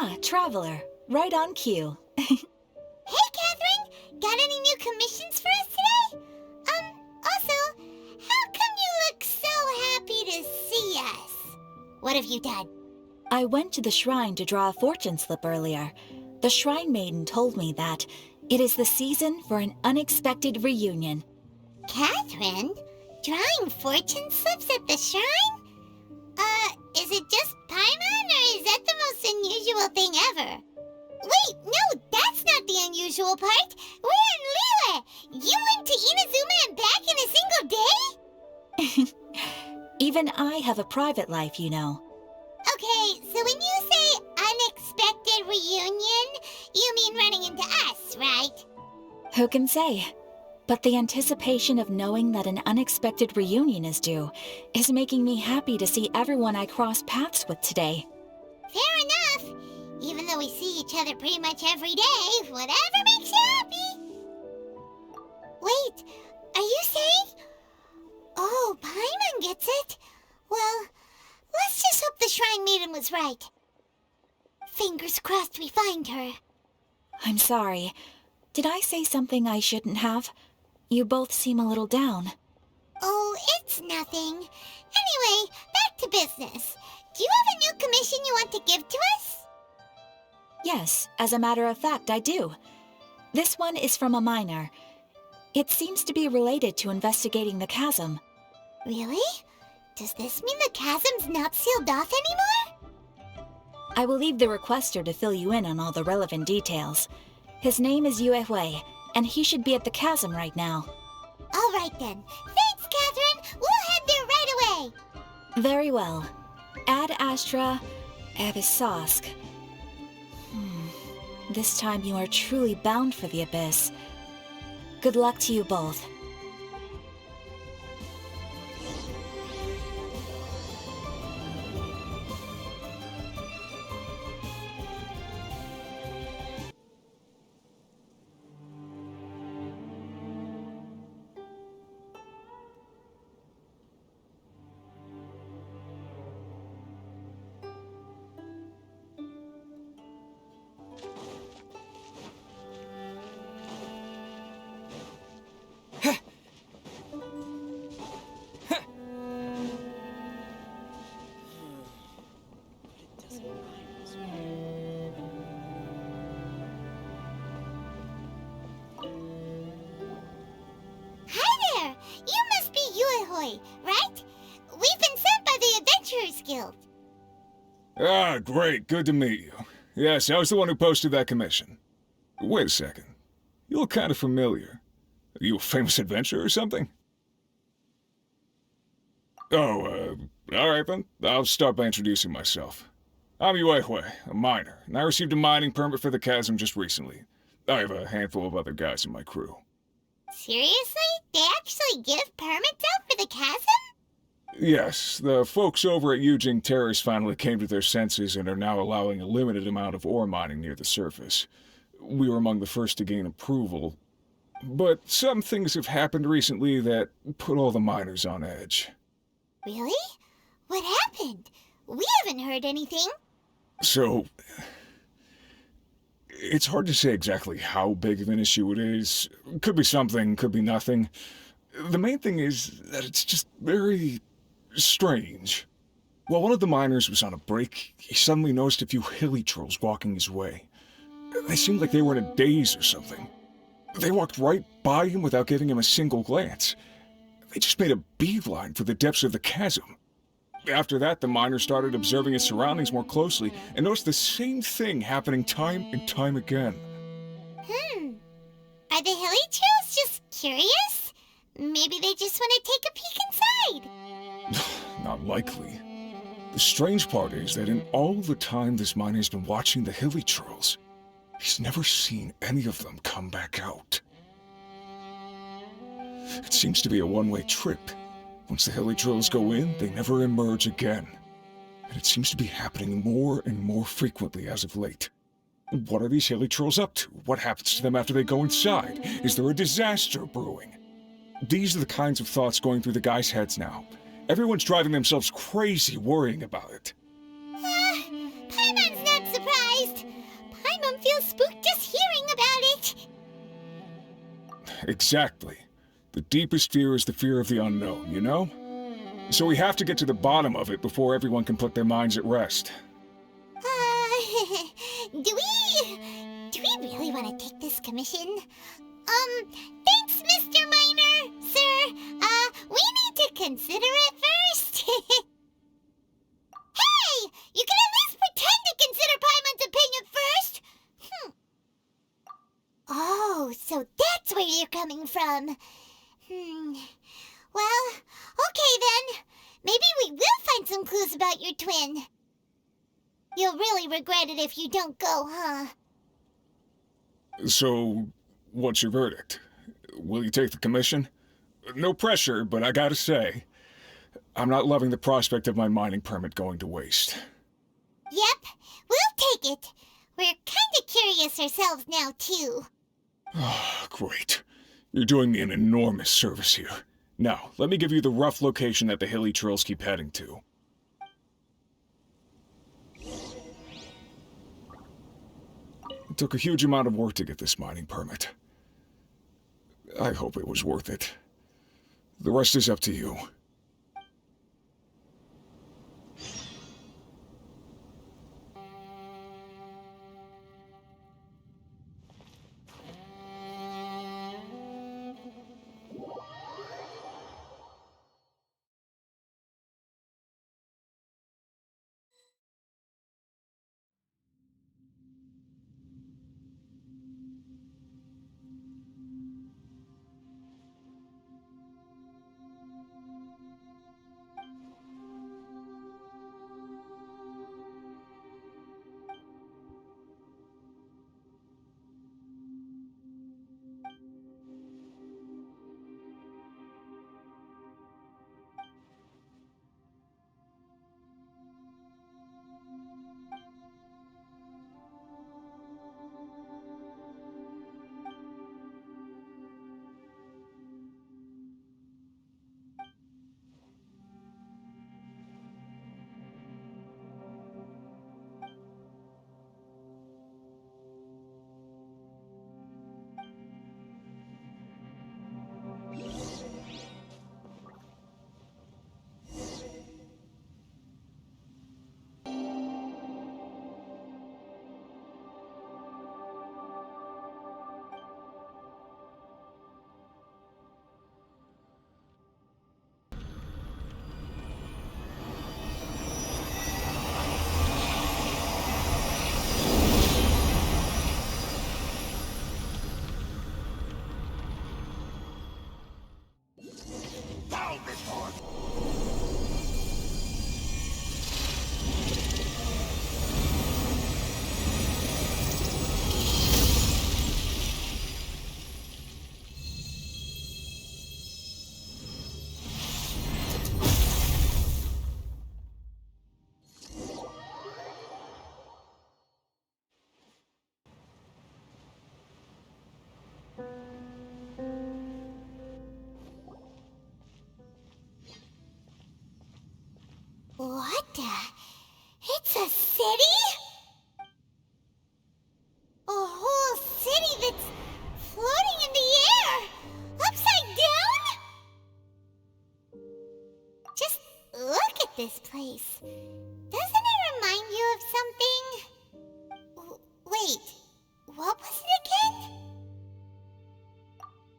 Ah, Traveler. Right on cue. Hey, Catherine! Got any new commissions for us today? Also, how come you look so happy to see us? What have you done? I went to the shrine to draw a fortune slip earlier. The shrine maiden told me that it is the season for an unexpected reunion. Catherine? Drawing fortune slips at the shrine? Is it just Paimon, or is that the most unusual thing ever? Wait, no, that's not the unusual part. We're in Liyue. You went to Inazuma and back in a single day? Even I have a private life, you know. Okay, so when you say unexpected reunion, you mean running into us, right? Who can say? But the anticipation of knowing that an unexpected reunion is due is making me happy to see everyone I crossed paths with today. Fair enough. Even though we see each other pretty much every day, whatever makes you happy. Wait, are you saying? Oh, Paimon gets it. Well, let's just hope the Shrine Maiden was right. Fingers crossed we find her. I'm sorry. Did I say something I shouldn't have? You both seem a little down. Oh, it's nothing. Anyway, back to business. Do you have a new commission you want to give to us? Yes, as a matter of fact, I do. This one is from a miner. It seems to be related to investigating the chasm. Really? Does this mean the chasm's not sealed off anymore? I will leave the requester to fill you in on all the relevant details. His name is Yue Hui, and he should be at the chasm right now. All right then. Thanks, Catherine. We'll head there right away. Very well. Ad Astra Abyssosque. This time you are truly bound for the abyss. Good luck to you both. Right? We've been sent by the Adventurers Guild. Ah, great. Good to meet you. Yes, I was the one who posted that commission. Wait a second. You look kind of familiar. Are you a famous adventurer or something? Oh, alright then. I'll start by introducing myself. I'm Yue Hui, a miner, and I received a mining permit for the chasm just recently. I have a handful of other guys in my crew. Seriously? They actually give permits out for the chasm? Yes, the folks over at Yujing Terrace finally came to their senses and are now allowing a limited amount of ore mining near the surface. We were among the first to gain approval, but some things have happened recently that put all the miners on edge. Really? What happened? We haven't heard anything. So, it's hard to say exactly how big of an issue it is. Could be something, could be nothing. The main thing is that it's just very strange. While one of the miners was on a break, he suddenly noticed a few hilly trolls walking his way. They seemed like they were in a daze or something. They walked right by him without giving him a single glance. They just made a beeline for the depths of the chasm. After that, the miner started observing his surroundings more closely and noticed the same thing happening time and time again. Are the hilly trolls just curious? Maybe they just want to take a peek inside. Not likely. The strange part is that in all the time this miner's been watching the hilly trolls, he's never seen any of them come back out. It seems to be a one-way trip. Once the hilly trolls go in, they never emerge again. And it seems to be happening more and more frequently as of late. What are these hilly trolls up to? What happens to them after they go inside? Is there a disaster brewing? These are the kinds of thoughts going through the guys' heads now. Everyone's driving themselves crazy worrying about it. Paimon's not surprised. even feel spooked just hearing about it. Exactly. The deepest fear is the fear of the unknown, you know? So we have to get to the bottom of it before everyone can put their minds at rest. Do we really want to take this commission? Thanks, Mr. Miner, sir. We need to consider it first. Hey! You can at least pretend to consider Paimon's opinion first! Oh, so that's where you're coming from. Well, okay then. Maybe we will find some clues about your twin. You'll really regret it if you don't go, huh? So, what's your verdict? Will you take the commission? No pressure, but I gotta say, I'm not loving the prospect of my mining permit going to waste. Yep, we'll take it. We're kinda curious ourselves now, too. Oh, great. You're doing me an enormous service here. Now, let me give you the rough location that the hilly trails keep heading to. It took a huge amount of work to get this mining permit. I hope it was worth it. The rest is up to you. What the? It's a city? A whole city that's floating in the air! Upside down? Just look at this place. Doesn't it remind you of something? Wait, what was it again?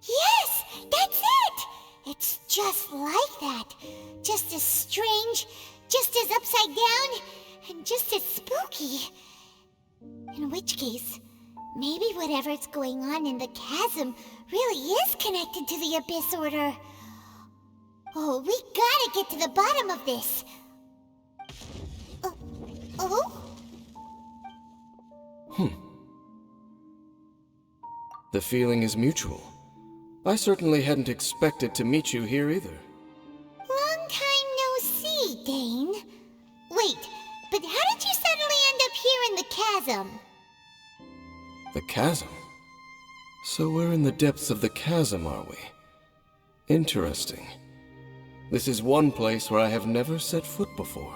Yes, that's it! It's just like that. Just as strange, just as upside down, and just as spooky. In which case, maybe whatever's going on in the chasm really is connected to the Abyss Order. Oh, we gotta get to the bottom of this. Oh? The feeling is mutual. I certainly hadn't expected to meet you here either. Long time no see, Dane. Wait, but how did you suddenly end up here in the chasm? The chasm? So we're in the depths of the chasm, are we? Interesting. This is one place where I have never set foot before.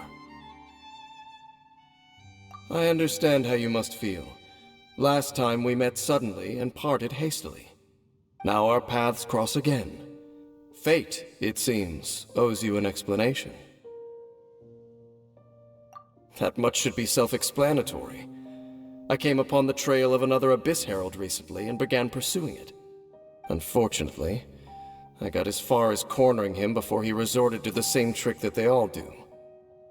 I understand how you must feel. Last time we met suddenly and parted hastily. Now our paths cross again. Fate, it seems, owes you an explanation. That much should be self-explanatory. I came upon the trail of another Abyss Herald recently and began pursuing it. Unfortunately, I got as far as cornering him before he resorted to the same trick that they all do.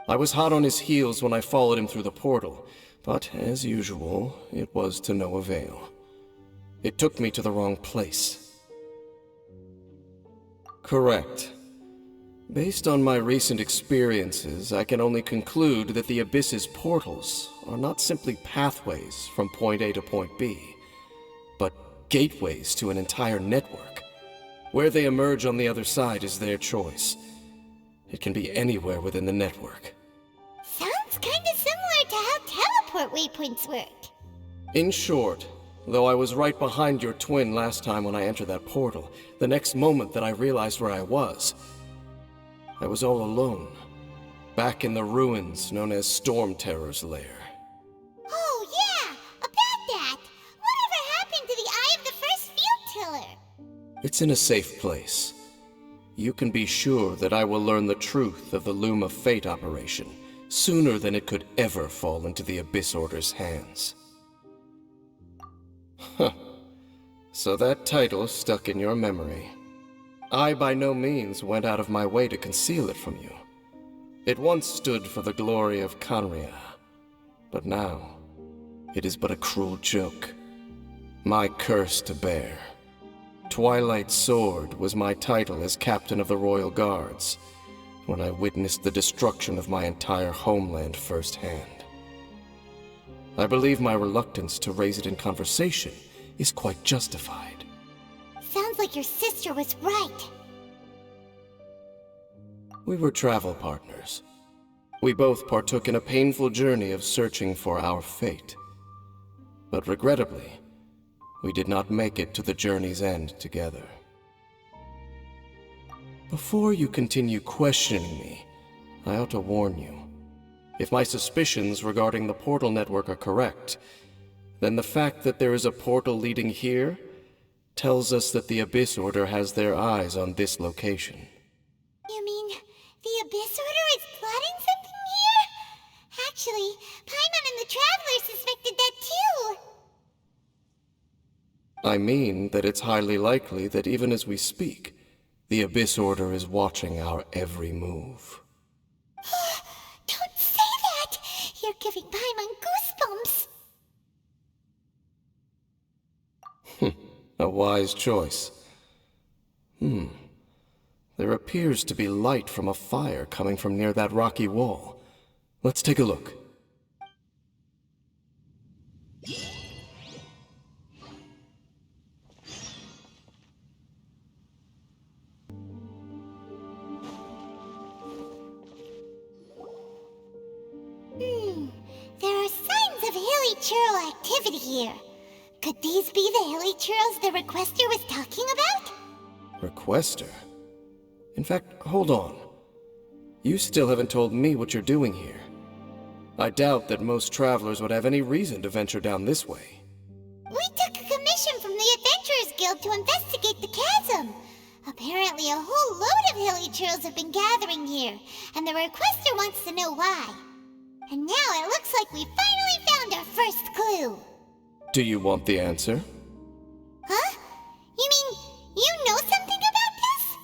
I was hot on his heels when I followed him through the portal, but as usual, it was to no avail. It took me to the wrong place. Correct. Based on my recent experiences, I can only conclude that the Abyss's portals are not simply pathways from point A to point B, but gateways to an entire network. Where they emerge on the other side is their choice. It can be anywhere within the network. Sounds kinda similar to how teleport waypoints work. In short, though I was right behind your twin last time when I entered that portal, the next moment that I realized where I was all alone, back in the ruins known as Storm Terror's lair. Oh yeah, about that! Whatever happened to the Eye of the First Field Tiller? It's in a safe place. You can be sure that I will learn the truth of the Loom of Fate operation sooner than it could ever fall into the Abyss Order's hands. Huh. So that title stuck in your memory. I by no means went out of my way to conceal it from you. It once stood for the glory of Khaenri'ah, but now it is but a cruel joke. My curse to bear. Twilight Sword was my title as captain of the Royal Guards when I witnessed the destruction of my entire homeland firsthand. I believe my reluctance to raise it in conversation is quite justified. Sounds like your sister was right. We were travel partners. We both partook in a painful journey of searching for our fate. But regrettably, we did not make it to the journey's end together. Before you continue questioning me, I ought to warn you. If my suspicions regarding the portal network are correct, then the fact that there is a portal leading here tells us that the Abyss Order has their eyes on this location. You mean the Abyss Order is plotting something here? Actually, Paimon and the Traveler suspected that too. I mean that it's highly likely that even as we speak, the Abyss Order is watching our every move. Don't say that! You're giving Paimon goosebumps. A wise choice. There appears to be light from a fire coming from near that rocky wall. Let's take a look. There are signs of hilly churl activity here. Could these be the hilly churls the Requester was talking about? Requester? In fact, hold on. You still haven't told me what you're doing here. I doubt that most travelers would have any reason to venture down this way. We took a commission from the Adventurers Guild to investigate the chasm. Apparently a whole load of hilly churls have been gathering here, and the Requester wants to know why. And now it looks like we finally found our first clue. Do you want the answer? Huh? You mean you know something about this?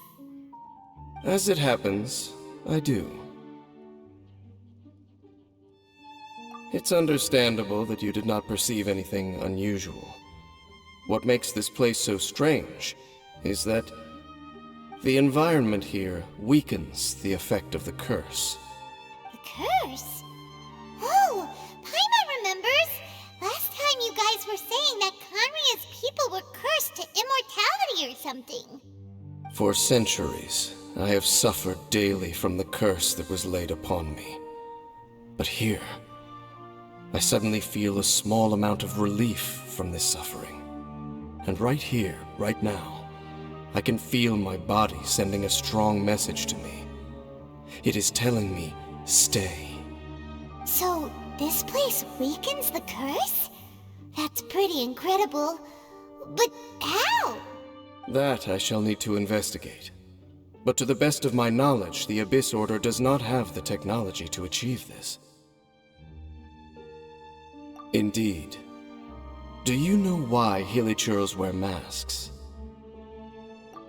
As it happens, I do. It's understandable that you did not perceive anything unusual. What makes this place so strange is that the environment here weakens the effect of the curse. The curse? Oh, Paimon remembers! Last time you guys were saying that Khaenri'ah's people were cursed to immortality or something. For centuries, I have suffered daily from the curse that was laid upon me. But here, I suddenly feel a small amount of relief from this suffering. And right here, right now, I can feel my body sending a strong message to me. It is telling me, stay. So, this place weakens the curse? That's pretty incredible. But how? That I shall need to investigate. But to the best of my knowledge, the Abyss Order does not have the technology to achieve this. Indeed. Do you know why Hilichurls wear masks?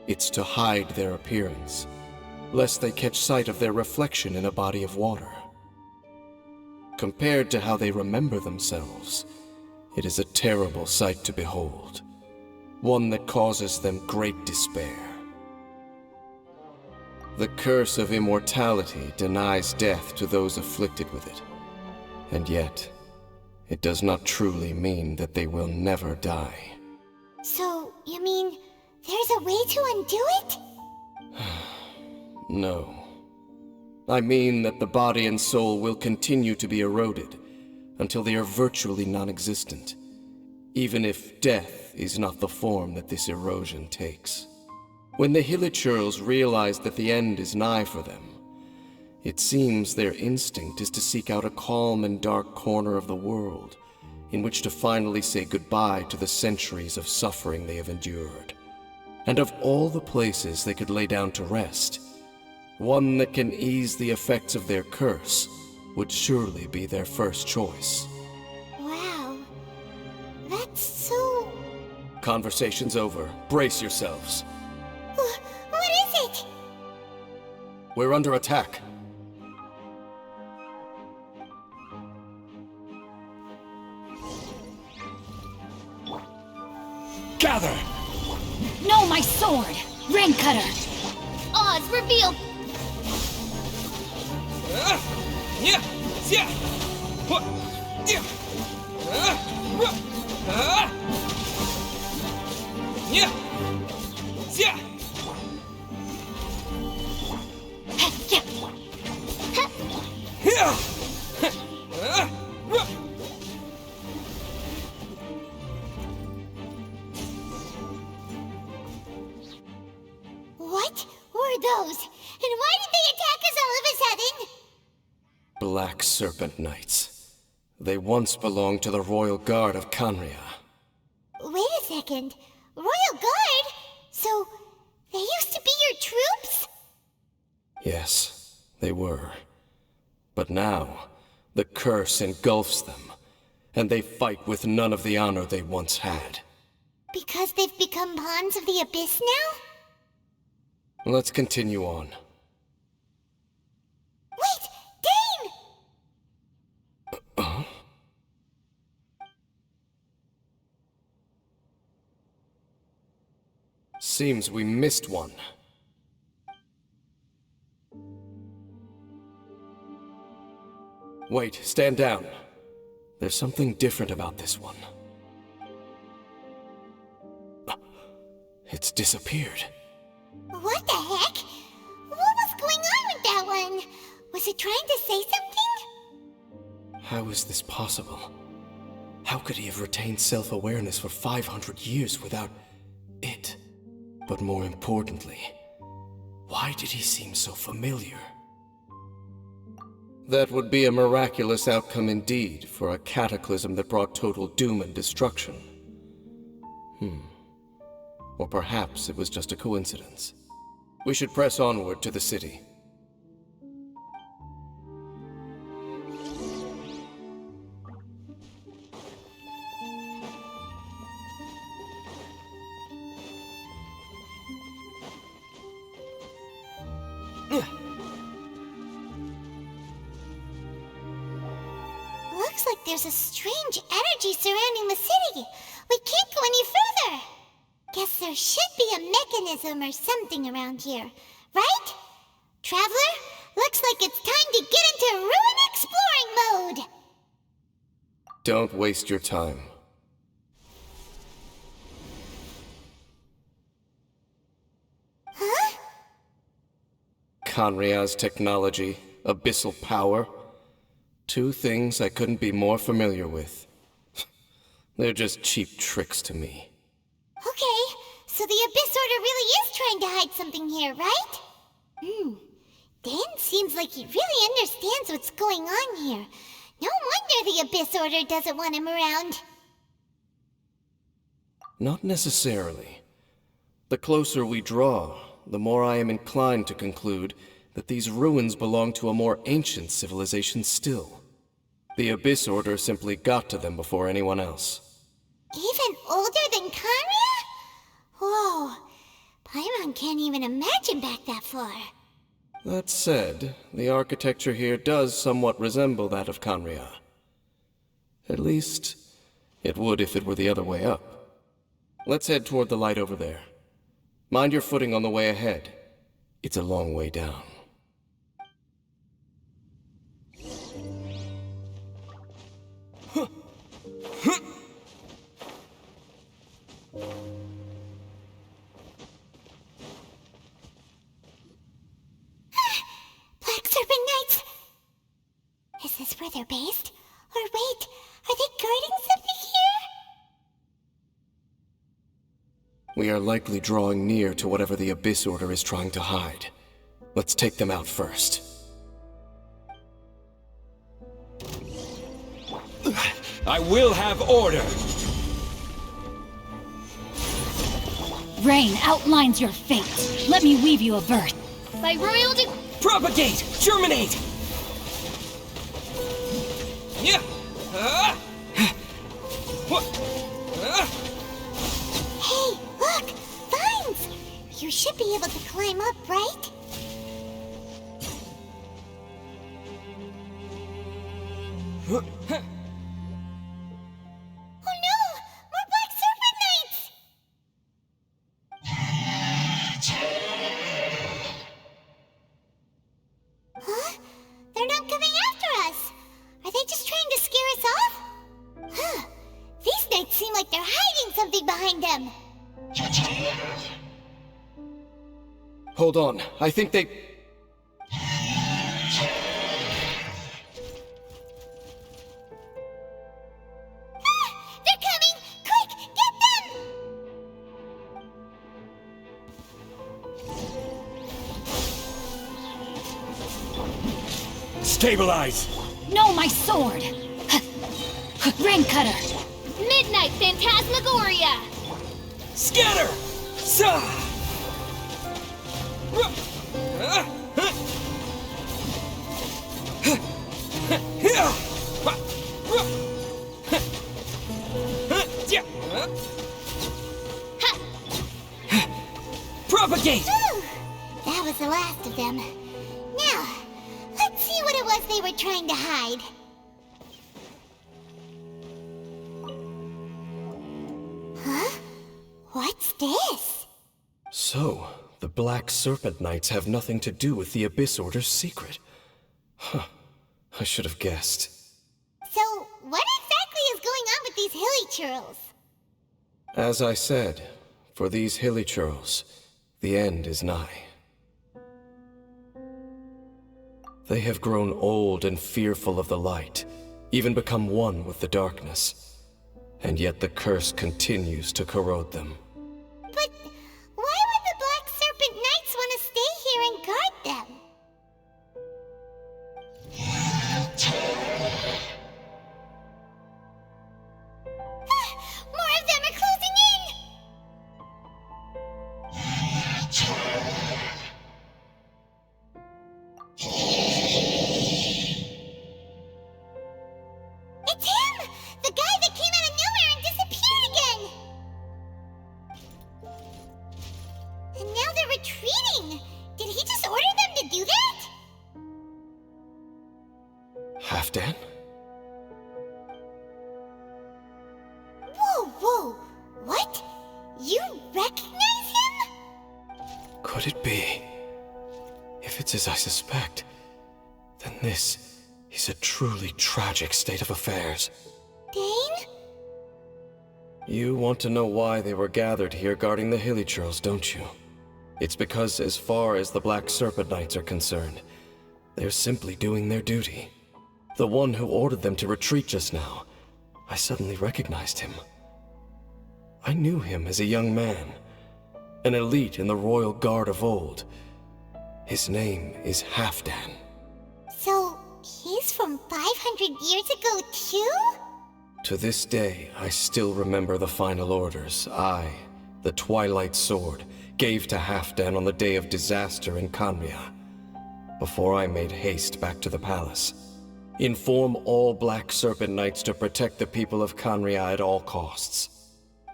It's to hide their appearance, lest they catch sight of their reflection in a body of water. Compared to how they remember themselves, it is a terrible sight to behold, one that causes them great despair. The curse of immortality denies death to those afflicted with it, and yet, it does not truly mean that they will never die. So, you mean there's a way to undo it? No. I mean that the body and soul will continue to be eroded until they are virtually non-existent, even if death is not the form that this erosion takes. When the Hilichurls realize that the end is nigh for them, it seems their instinct is to seek out a calm and dark corner of the world in which to finally say goodbye to the centuries of suffering they have endured. And of all the places they could lay down to rest, one that can ease the effects of their curse would surely be their first choice. Wow. That's so... Conversation's over. Brace yourselves. What is it? We're under attack. Gather! No, my sword! Ring cutter! Oz, reveal! What were those? And why did they attack us all of a sudden? Black Serpent Knights. They once belonged to the Royal Guard of Canria. Wait a second. Royal Guard? So, they used to be your troops? Yes, they were. But now, the curse engulfs them, and they fight with none of the honor they once had. Because they've become pawns of the Abyss now? Let's continue on. Wait! Dane! Seems we missed one. Wait, stand down. There's something different about this one. It's disappeared. What the heck? What was going on with that one? Was it trying to say something? How is this possible? How could he have retained self-awareness for 500 years without it? But more importantly, why did he seem so familiar? That would be a miraculous outcome indeed for a cataclysm that brought total doom and destruction. Or perhaps it was just a coincidence. We should press onward to the city. Looks like there's a strange energy surrounding the city. We can't go any further. Guess there should be a mechanism or something around here, right? Traveler, looks like it's time to get into ruin exploring mode. Don't waste your time. Huh? Canria's technology, abyssal power. Two things I couldn't be more familiar with. They're just cheap tricks to me. Okay, so the Abyss Order really is trying to hide something here, right? Dan seems like he really understands what's going on here. No wonder the Abyss Order doesn't want him around. Not necessarily. The closer we draw, the more I am inclined to conclude that these ruins belong to a more ancient civilization still. The Abyss Order simply got to them before anyone else. Even older than Kanria? Whoa. Paimon can't even imagine back that far. That said, the architecture here does somewhat resemble that of Kanria. At least, it would if it were the other way up. Let's head toward the light over there. Mind your footing on the way ahead. It's a long way down. Black Serpent Knights! Is this where they're based? Or wait, are they guarding something here? We are likely drawing near to whatever the Abyss Order is trying to hide. Let's take them out first. I will have order! Rain outlines your fate. Let me weave you a birth. By royal Propagate! Germinate! Yeah! Hey, look! Vines! You should be able to climb up, right? Oh no! More Black Serpent Knights! Huh? They're not coming after us! Are they just trying to scare us off? Huh. These knights seem like they're hiding something behind them. Hold on, I think they... They're coming! Quick, get them! Stabilize! No, my sword! Rain cutter! Midnight Phantasmagoria! Scatter! Sa! Propagate! Ooh, that was the last of them. Now, let's see what it was they were trying to hide. Huh? What's this? So, the Black Serpent Knights have nothing to do with the Abyss Order's secret. Huh. I should have guessed. So, what exactly is going on with these hilly churls? As I said, for these hilly churls, the end is nigh. They have grown old and fearful of the light, even become one with the darkness. And yet the curse continues to corrode them. But why would the Black Serpent Knights want to stay here and guard them? More of them are closing in! It's him! The guy that came out of nowhere and disappeared again! And now they're retreating! Did he just order them to do that? Halfdan? Whoa, whoa! What? You recognize him? Could it be? If it's as I suspect, then this is a truly tragic state of affairs. Dane? You want to know why they were gathered here guarding the hilly churls, don't you? It's because as far as the Black Serpent Knights are concerned, they're simply doing their duty. The one who ordered them to retreat just now, I suddenly recognized him. I knew him as a young man, an elite in the royal guard of old. His name is Halfdan. So, he's from 500 years ago too? To this day, I still remember the final orders I, the Twilight Sword, gave to Halfdan on the day of disaster in Canria, before I made haste back to the palace. Inform all Black Serpent Knights to protect the people of Canria at all costs.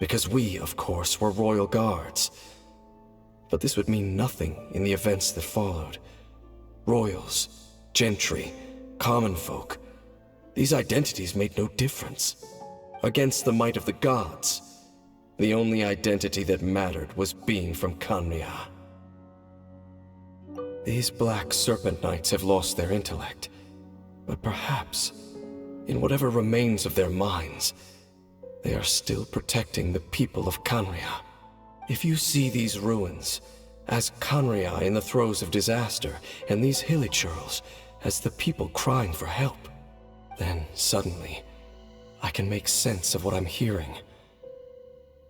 Because we, of course, were royal guards. But this would mean nothing in the events that followed. Royals, gentry, common folk, these identities made no difference. Against the might of the gods, the only identity that mattered was being from Canria. These Black Serpent Knights have lost their intellect, but perhaps, in whatever remains of their minds, they are still protecting the people of Canria. If you see these ruins as Canria in the throes of disaster, and these hilichurls as the people crying for help, then suddenly, I can make sense of what I'm hearing.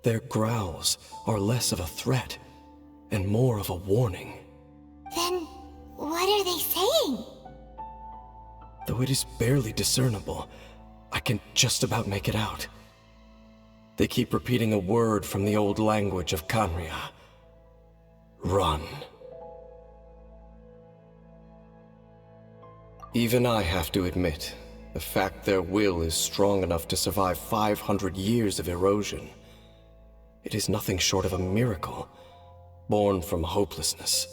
Their growls are less of a threat and more of a warning. Then, what are they saying? Though it is barely discernible, I can just about make it out. They keep repeating a word from the old language of Canria. Run. Even I have to admit, the fact their will is strong enough to survive 500 years of erosion. It is nothing short of a miracle, born from hopelessness.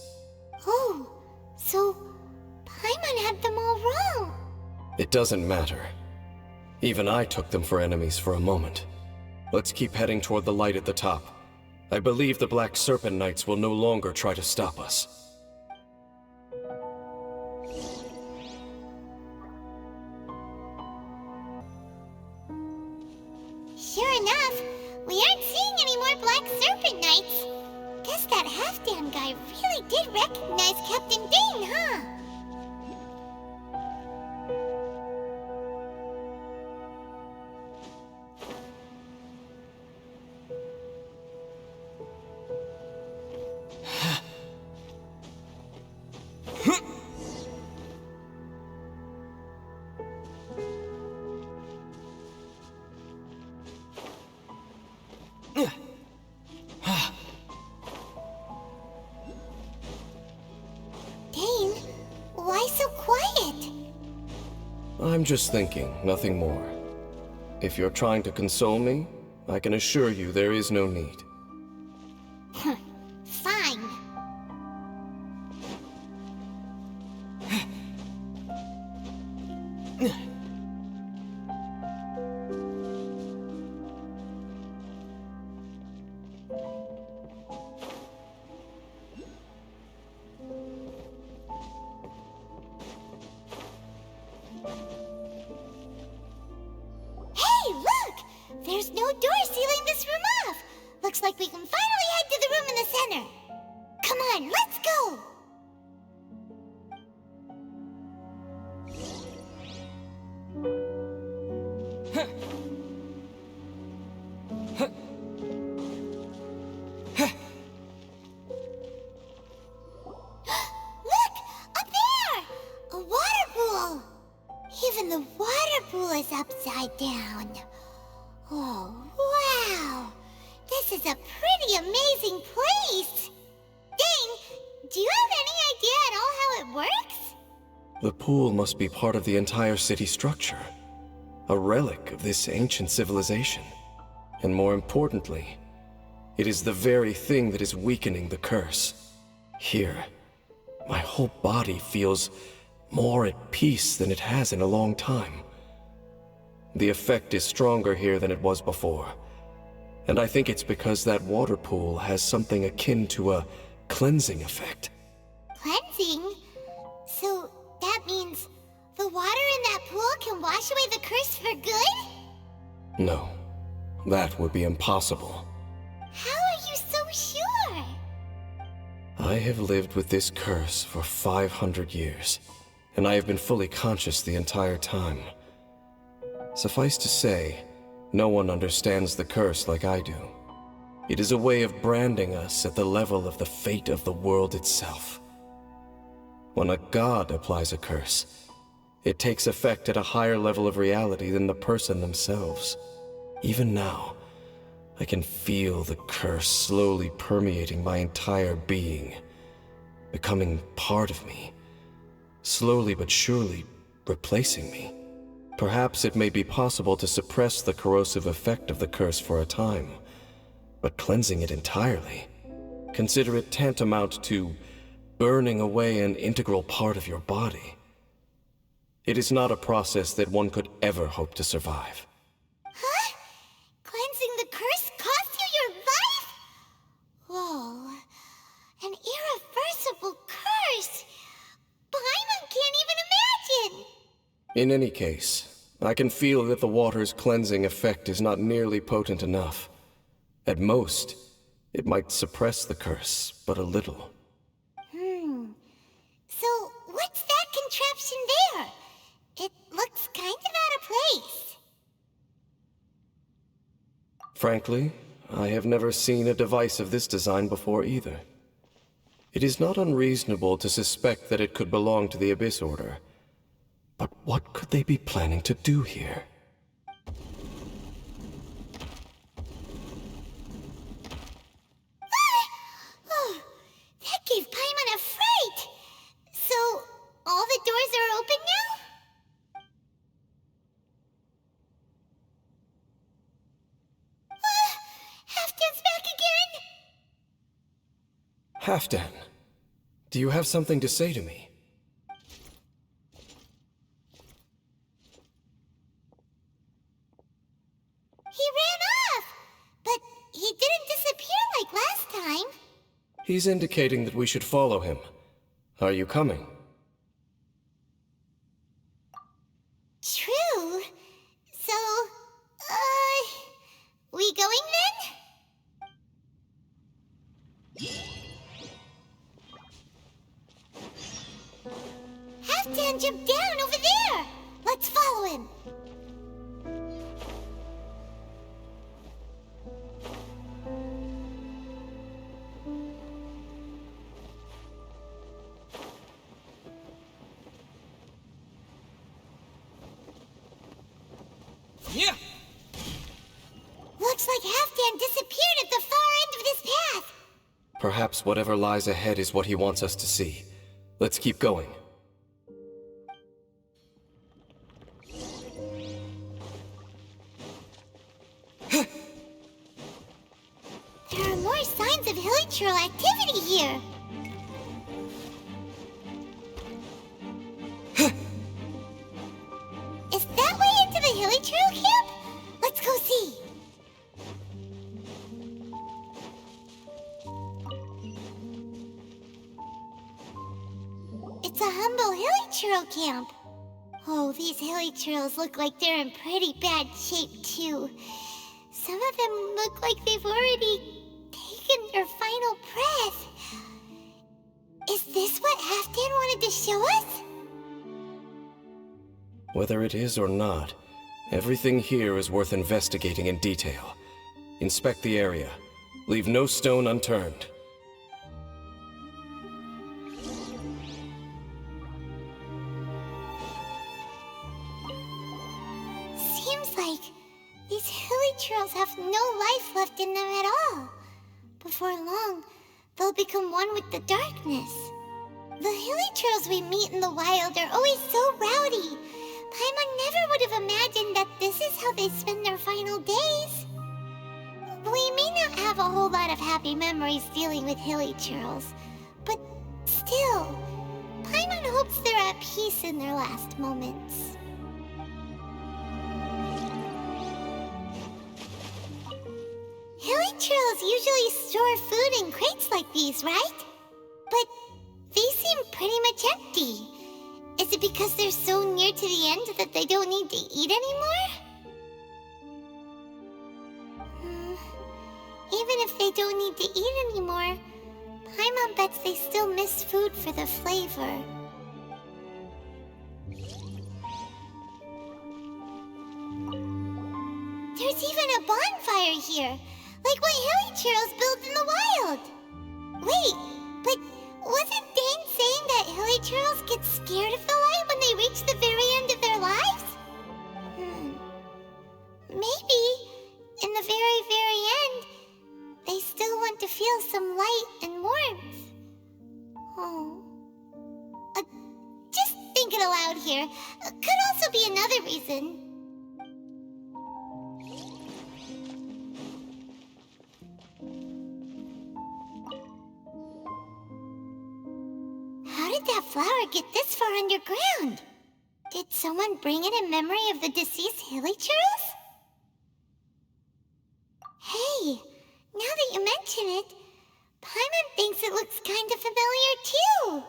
Oh, so Paimon had them all wrong. It doesn't matter. Even I took them for enemies for a moment. Let's keep heading toward the light at the top. I believe the Black Serpent Knights will no longer try to stop us. Sure enough, we aren't seeing any more Black Serpent Knights. Guess that Halfdan guy really did recognize Captain Dane, huh? Dane, why so quiet? I'm just thinking, nothing more. If you're trying to console me, I can assure you there is no need. Fine. Hey, look! There's no door sealing this room off. Looks like we can finally head to the room in the center. Come on, let's go! Look! Up there! A water pool! Even the water pool is upside down. Oh, wow! This is a pretty amazing place! Dane, do you have any idea at all how it works? The pool must be part of the entire city structure. A relic of this ancient civilization. And more importantly, it is the very thing that is weakening the curse. Here, my whole body feels more at peace than it has in a long time. The effect is stronger here than it was before. And I think it's because that water pool has something akin to a cleansing effect. Cleansing? So that means the water in that pool can wash away the curse for good? No, that would be impossible. How are you so sure? I have lived with this curse for 500 years, and I have been fully conscious the entire time. Suffice to say, no one understands the curse like I do. It is a way of branding us at the level of the fate of the world itself. When a god applies a curse, It takes effect at a higher level of reality than the person themselves. Even now, I can feel the curse slowly permeating my entire being, becoming part of me, slowly but surely replacing me. Perhaps it may be possible to suppress the corrosive effect of the curse for a time, but cleansing it entirely, consider it tantamount to burning away an integral part of your body. It is not a process that one could ever hope to survive. Huh? Cleansing the curse cost you your life? Whoa. An irreversible curse! Paimon can't even imagine! In any case, I can feel that the water's cleansing effect is not nearly potent enough. At most, it might suppress the curse, but a little. So, what's that contraption there? It looks kind of out of place. Frankly, I have never seen a device of this design before either. It is not unreasonable to suspect that it could belong to the Abyss Order. But what could they be planning to do here? Oh, that gave Paimon a fright! So, all the doors are open now? Halfdan's back again! Halfdan, do you have something to say to me? He ran off! But he didn't disappear like last time. He's indicating that we should follow him. Are you coming? True. So, we going then? Halfdan jumped down over there! Let's follow him! Yeah! Looks like Halfdan disappeared at the far end of this path! Perhaps whatever lies ahead is what he wants us to see. Let's keep going. There are more signs of hilichurl activity here! Is that way into the hilichurl camp? Let's go see! It's a humble hilichurl camp. Oh, these hilichurls look like they're in pretty bad shape, too. Some of them look like they've already taken their final breath. Is this what Halfdan wanted to show us? Whether it is or not, everything here is worth investigating in detail. Inspect the area. Leave no stone unturned. Seems like these hilichurls have no life left in them at all. Before long, they'll become one with the darkness. The hilichurls we meet in the wild are always so rowdy. Paimon never would have imagined that this is how they spend their final days. We may not have a whole lot of happy memories dealing with hilichurls, but still, Paimon hopes they're at peace in their last moments. Hilichurls usually store food in crates like these, right? But these seem pretty much empty. Is it because they're so near to the end that they don't need to eat anymore? Even if they don't need to eat anymore, Paimon bets they still miss food for the flavor. There's even a bonfire here, like what hilichurls build in the wild. Wait, but wasn't Dane saying that hilichurls get scared of the light when they reach the very end out here. Could also be another reason. How did that flower get this far underground? Did someone bring it in memory of the deceased hilichurls? Hey, now that you mention it, Paimon thinks it looks kind of familiar too.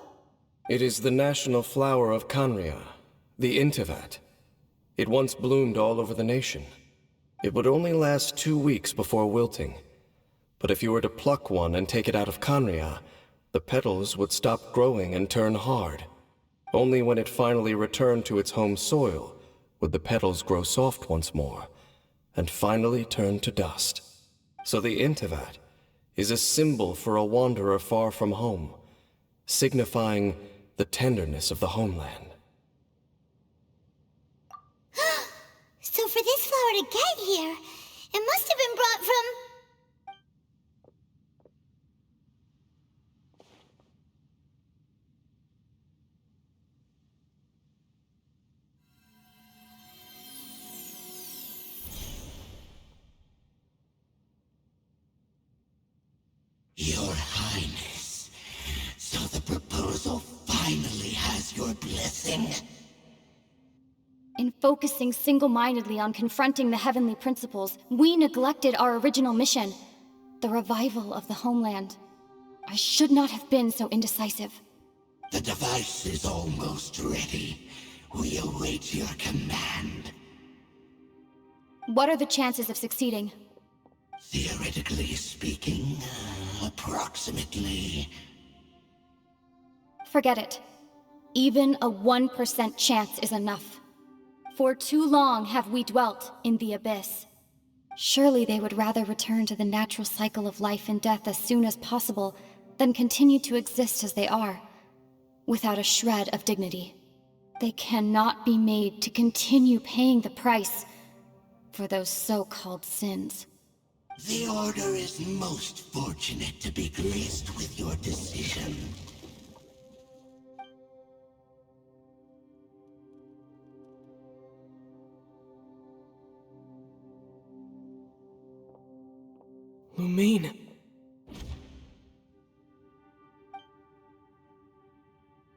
It is the national flower of Canria, the Intivat. It once bloomed all over the nation. It would only last 2 weeks before wilting. But if you were to pluck one and take it out of Canria, the petals would stop growing and turn hard. Only when it finally returned to its home soil would the petals grow soft once more, and finally turn to dust. So the Intivat is a symbol for a wanderer far from home, signifying the tenderness of the homeland. So for this flower to get here, it must have been brought from... Your Highness, so the proposal finally has your blessing? In focusing single-mindedly on confronting the heavenly principles, we neglected our original mission, the revival of the homeland. I should not have been so indecisive. The device is almost ready. We await your command. What are the chances of succeeding? Theoretically speaking, approximately. Forget it. Even a 1% chance is enough. For too long have we dwelt in the abyss. Surely they would rather return to the natural cycle of life and death as soon as possible than continue to exist as they are, without a shred of dignity. They cannot be made to continue paying the price for those so-called sins. The Order is most fortunate to be graced with your decision. Lumine.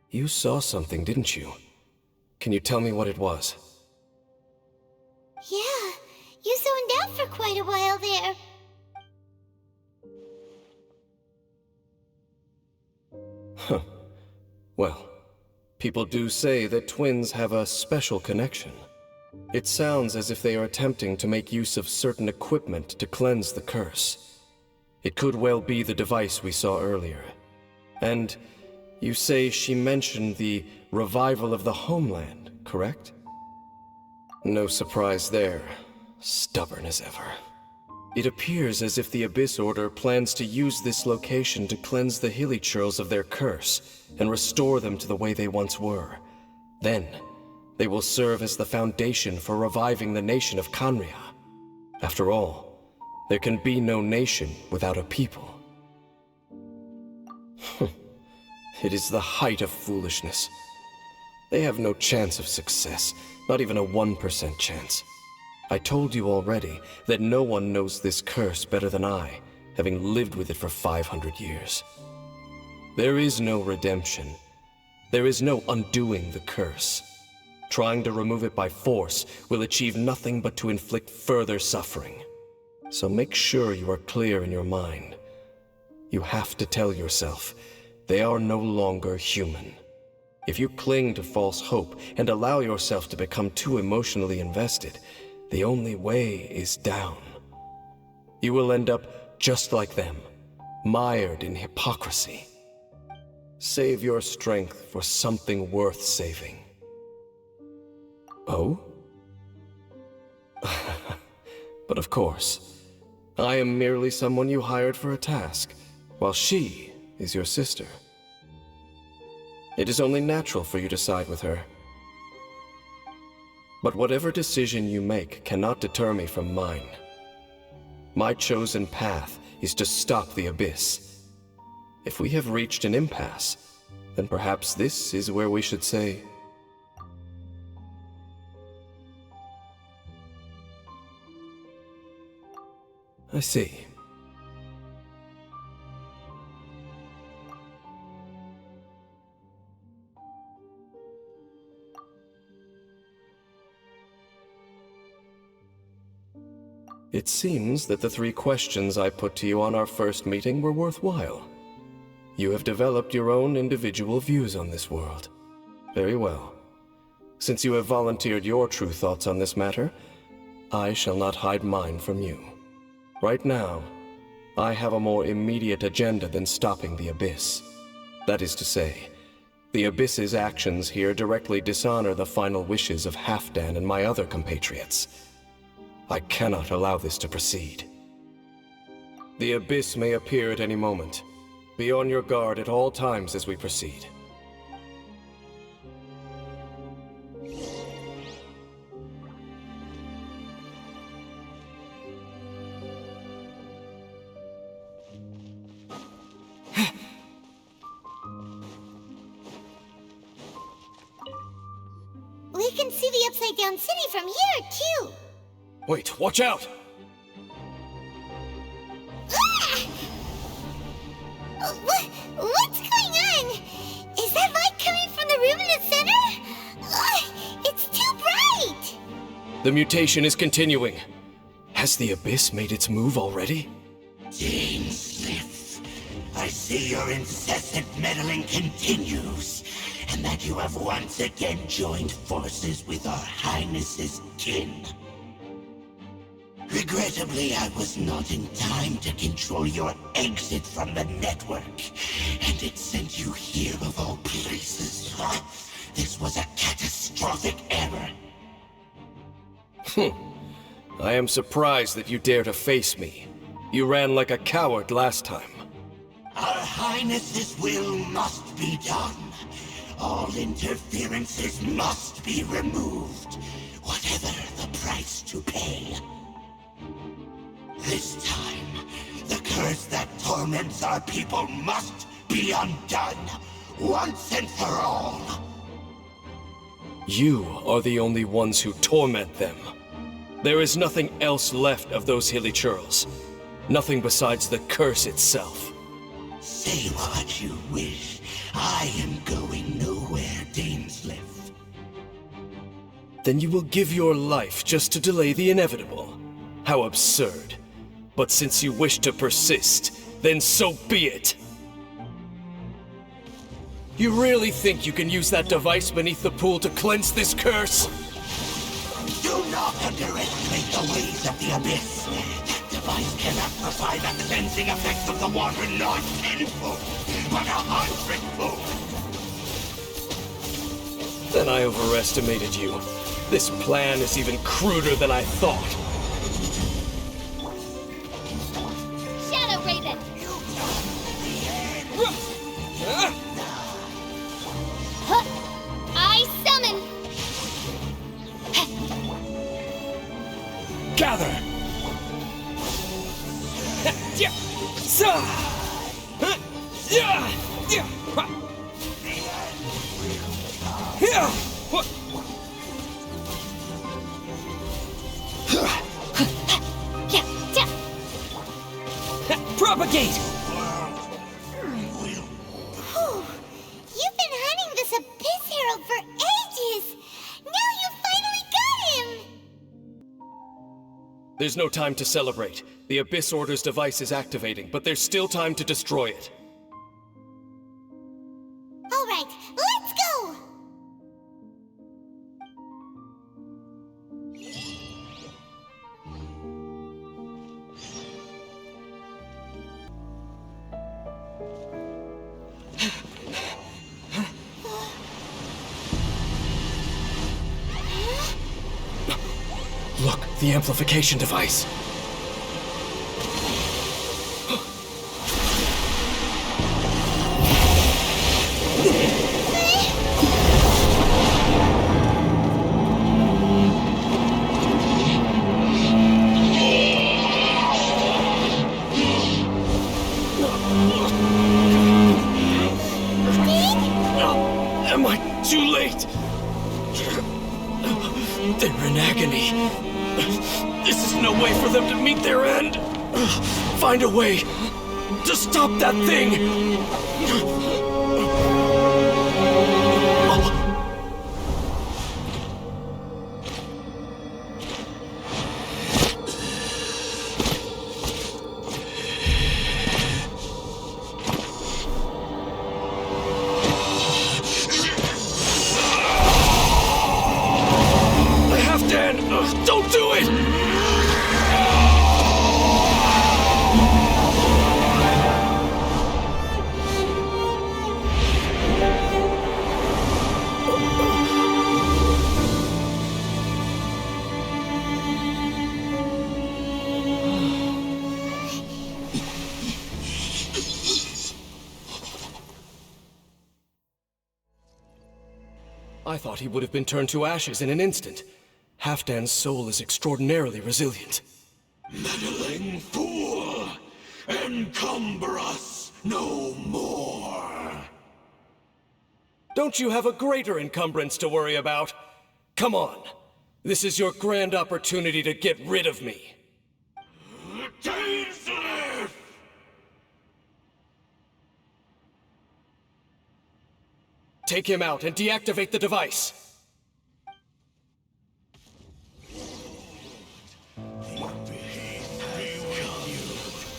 You saw something, didn't you? Can you tell me what it was? Yeah, you zoned out for quite a while there. Huh. Well, people do say that twins have a special connection. It sounds as if they are attempting to make use of certain equipment to cleanse the curse. It could well be the device we saw earlier. And you say she mentioned the revival of the homeland, correct? No surprise there. Stubborn as ever. It appears as if the Abyss Order plans to use this location to cleanse the hilichurls of their curse and restore them to the way they once were. Then, they will serve as the foundation for reviving the nation of Canria. After all, there can be no nation without a people. It is the height of foolishness. They have no chance of success, not even a 1% chance. I told you already that no one knows this curse better than I, having lived with it for 500 years. There is no redemption. There is no undoing the curse. Trying to remove it by force will achieve nothing but to inflict further suffering. So make sure you are clear in your mind. You have to tell yourself, they are no longer human. If you cling to false hope and allow yourself to become too emotionally invested, the only way is down. You will end up just like them, mired in hypocrisy. Save your strength for something worth saving. Oh? But of course, I am merely someone you hired for a task, while she is your sister. It is only natural for you to side with her. But whatever decision you make cannot deter me from mine. My chosen path is to stop the Abyss. If we have reached an impasse, then perhaps this is where we should say I see. It seems that the 3 questions I put to you on our first meeting were worthwhile. You have developed your own individual views on this world. Very well. Since you have volunteered your true thoughts on this matter, I shall not hide mine from you. Right now, I have a more immediate agenda than stopping the Abyss. That is to say, the Abyss's actions here directly dishonor the final wishes of Halfdan and my other compatriots. I cannot allow this to proceed. The Abyss may appear at any moment. Be on your guard at all times as we proceed. We can see the Upside Down City from here, too. Wait, watch out! Ah! What's going on? Is that light coming from the room in the center? It's too bright! The mutation is continuing. Has the Abyss made its move already? Dainslef, I see your incessant meddling continues, and that you have once again joined forces with our Highness's kin. Regrettably, I was not in time to control your exit from the network, and it sent you here of all places. This was a catastrophic error. I am surprised that you dare to face me. You ran like a coward last time. Our Highness's will must be done. All interferences must be removed, whatever the price to pay. This time, the curse that torments our people must be undone, once and for all. You are the only ones who torment them. There is nothing else left of those hilly churls. Nothing besides the curse itself. Say what you wish. I am going nowhere, Dainslef. Then you will give your life just to delay the inevitable. How absurd. But since you wish to persist, then so be it. You really think you can use that device beneath the pool to cleanse this curse? Do not underestimate the ways of the Abyss. That device cannot provide the cleansing effects of the water not tenfold, but 100-fold. Then I overestimated you. This plan is even cruder than I thought. Shadow Raven! I summon! Gather! Propagate! Whew. You've been hunting this Abyss Herald for ages! Now you finally got him! There's no time to celebrate. The Abyss Order's device is activating, but there's still time to destroy it. Alright, let's go! Look, the amplification device. Am I too late? They're in agony. This is no way for them to meet their end. Find a way to stop that thing! Don't do it! I thought he would have been turned to ashes in an instant. Halfdan's soul is extraordinarily resilient. Meddling fool! Encumber us no more! Don't you have a greater encumbrance to worry about? Come on. This is your grand opportunity to get rid of me. Dainslef! Take him out and deactivate the device.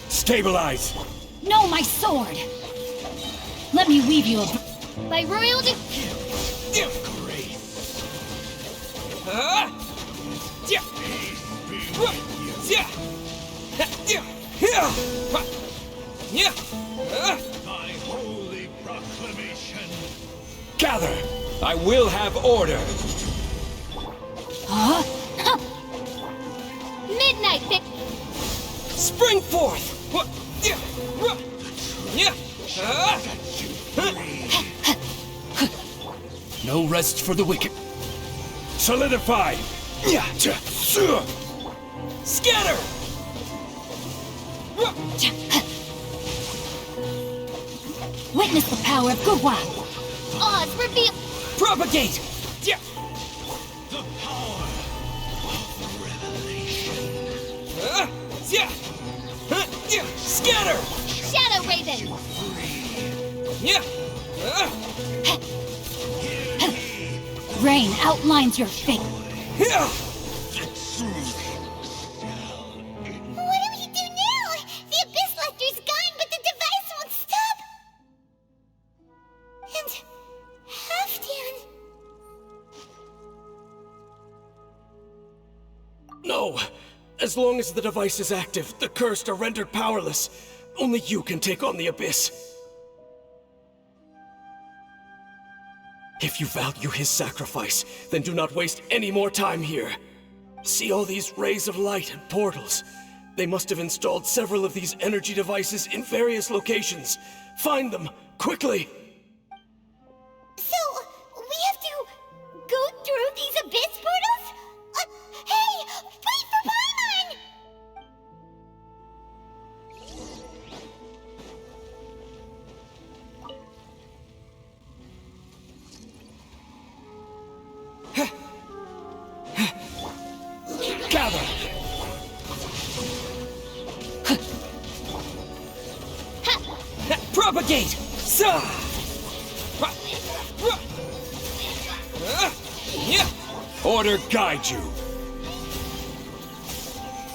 Stabilize! No, my sword! Let me weave you a... By royal Thy holy proclamation! Gather! I will have order! Huh? midnight pick. Spring forth! No rest for the wicked. Solidify! Scatter! Witness the power of Gugwa! Oz reveal. Propagate! The power of revelation! Scatter! Shadow Raven. Rain outlines your fate. What do we do now? The Abyss Lecter's gone, but the device won't stop. And Halfdan. No! As long as the device is active, the cursed are rendered powerless. Only you can take on the Abyss. If you value his sacrifice, then do not waste any more time here. See all these rays of light and portals? They must have installed several of these energy devices in various locations. Find them, quickly! So, we have to go through these Abyss portals? Hey! Wait for Paimon! Gather! Propagate! Order guide you.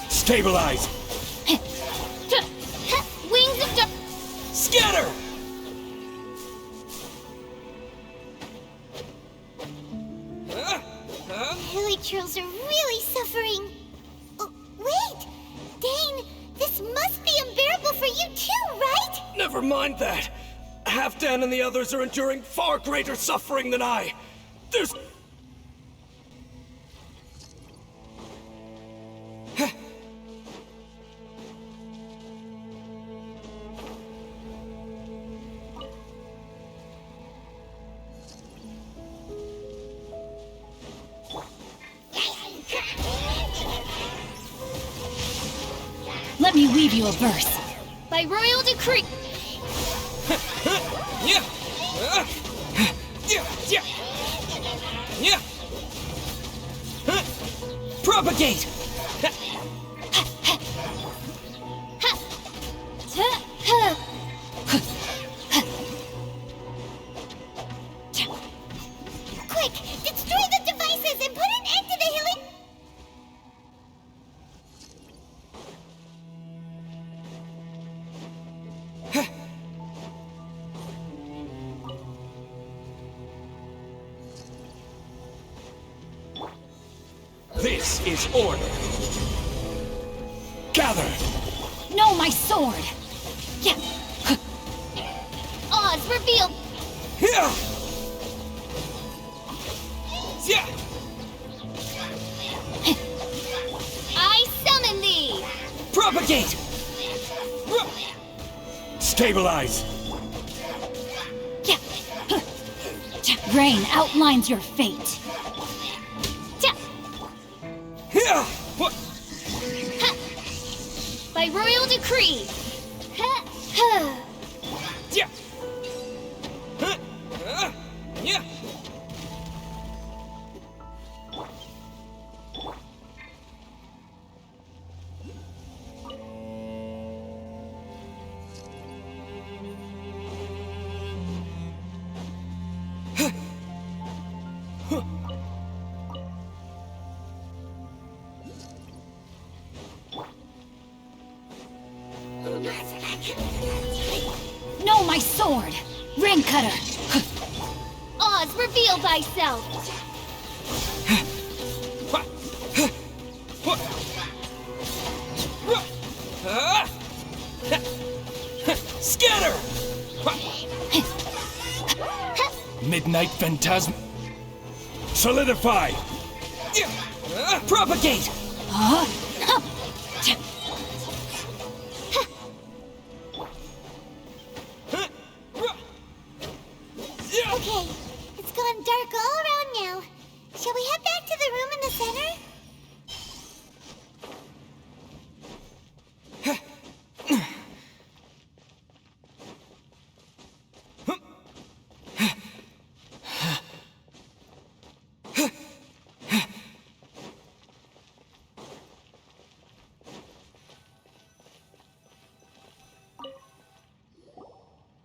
Stabilize. Wings of Scatter! Elytros are really suffering. Oh, wait! Dane, this must be unbearable for you too, right? Never mind that. Halfdan and the others are enduring far greater suffering than I. There's... Let me weave you a verse. by royal decree. Propagate! This is order. Gather! No, my sword! Yeah. Oz, reveal! Here! Yeah! I summon thee! Propagate! Stabilize! Yeah. Rain outlines your fate. Here! What? By royal decree! Yeah! Yeah! No, my sword! Rain cutter! Oz, reveal thyself! Scatter! Midnight Phantasm. Solidify! Propagate! Okay, it's gone dark all around now. Shall we head back to the room in the center?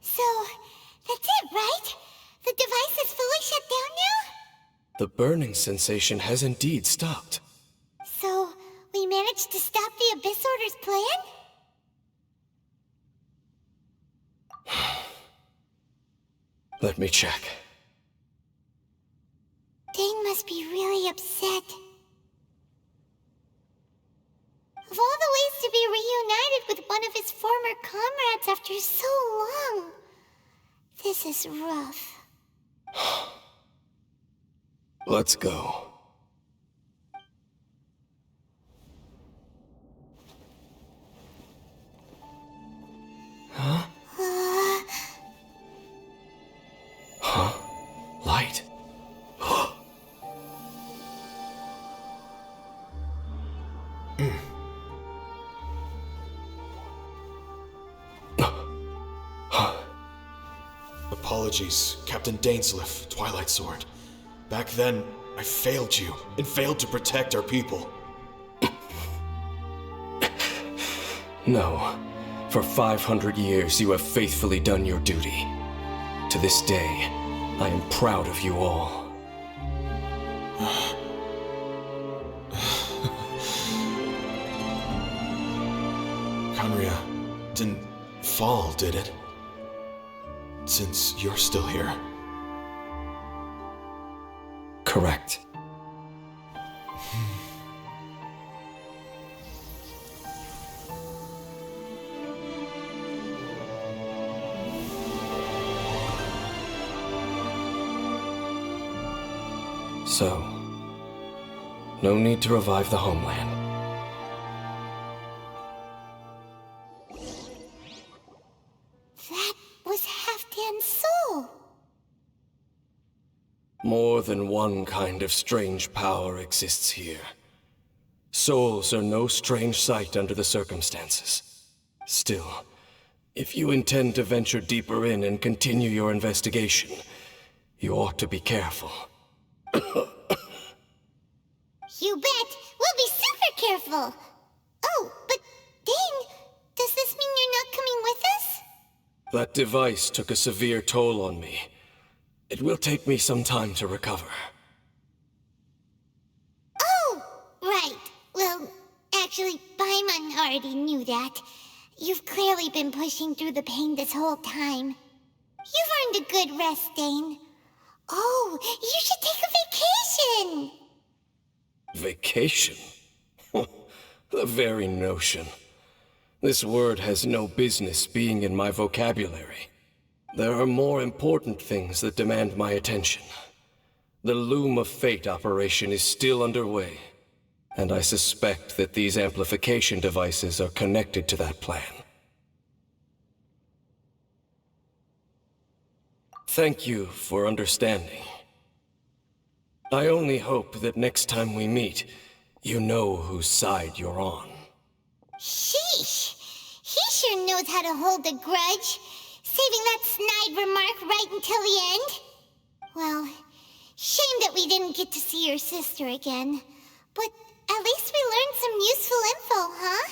So, that's it, right? The device is fully shut down now? The burning sensation has indeed stopped. So, we managed to stop the Abyss Order's plan? Let me check. Dane must be really upset. Of all the ways to be reunited with one of his former comrades after so long, this is rough. Let's go. Huh? Huh? Light? Apologies, Captain Dainslef, Twilight Sword. Back then, I failed you, and failed to protect our people. No. For 500 years, you have faithfully done your duty. To this day, I am proud of you all. Conria didn't fall, did it? Since you're still here. Correct. So, no need to revive the homeland. That was Halfdan's soul. More than one kind of strange power exists here. Souls are no strange sight under the circumstances. Still, if you intend to venture deeper in and continue your investigation, you ought to be careful. You bet! We'll be super careful! Oh, but Dane, does this mean you're not coming with us? That device took a severe toll on me. It will take me some time to recover. Oh, right. Well, actually, Paimon already knew that. You've clearly been pushing through the pain this whole time. You've earned a good rest, Dane. Oh, you should take a vacation! Vacation? The very notion. This word has no business being in my vocabulary. There are more important things that demand my attention. The Loom of Fate operation is still underway, and I suspect that these amplification devices are connected to that plan. Thank you for understanding. I only hope that next time we meet, you know whose side you're on. Sheesh! He sure knows how to hold a grudge, saving that snide remark right until the end. Well, shame that we didn't get to see your sister again. But at least we learned some useful info, huh?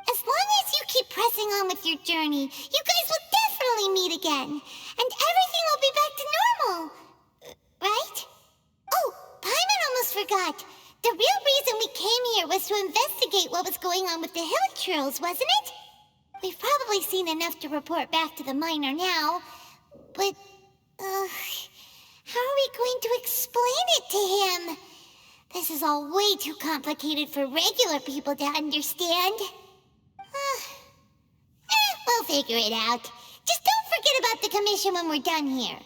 As long as you keep pressing on with your journey, you guys will definitely meet again. And everything will be back to normal. Right? Oh, Paimon almost forgot. The real reason we came here was to investigate what was going on with the hill trolls, wasn't it? We've probably seen enough to report back to the miner now. But, how are we going to explain it to him? This is all way too complicated for regular people to understand. We'll figure it out. Just don't forget about the commission when we're done here.